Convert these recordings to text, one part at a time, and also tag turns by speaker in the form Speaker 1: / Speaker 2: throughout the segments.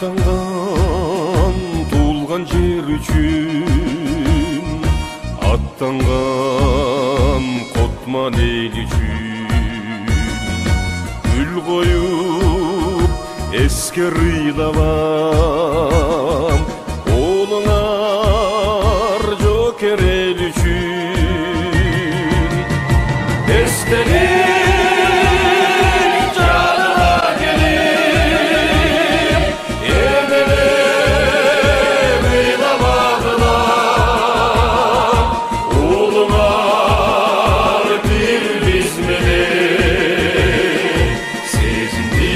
Speaker 1: аттанған туылған жер үшін, аттанған қотман ел үшін, гүл қойып эскер ыйлабам, қолыңар жокер ел үшін. Естелік жаныма келіп, ерделеп ыйламағыла, қолыңар бір бесмеле, сезімді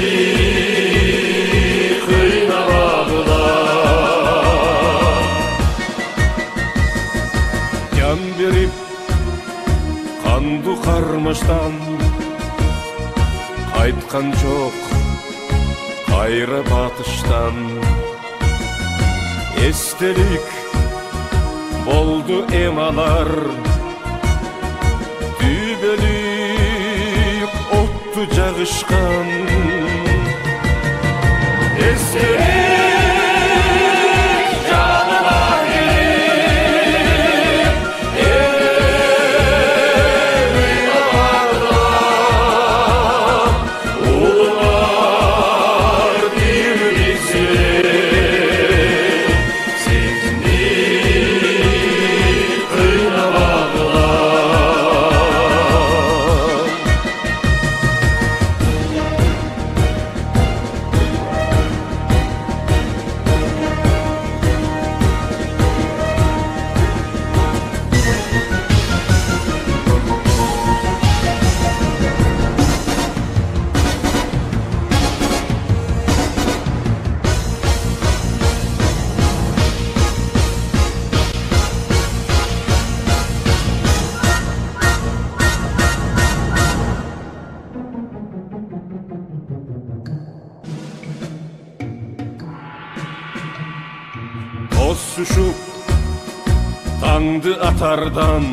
Speaker 1: қиналағыла. Ян беріп қанды қармаштан қайтқан жоқ қайры батыштан. Естелік болды емалар, дүбелік отты жағышқан. Естелік жаныма келіп, ерделеп ыйламағыла, қолыңар бір бесмеле, сезімді қиналағыла. Тоз ұшып таңды атардан,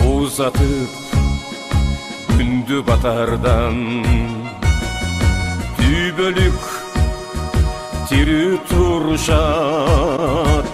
Speaker 1: ұзатып күнді батардан. Дүбөлүк тирі тұрышат,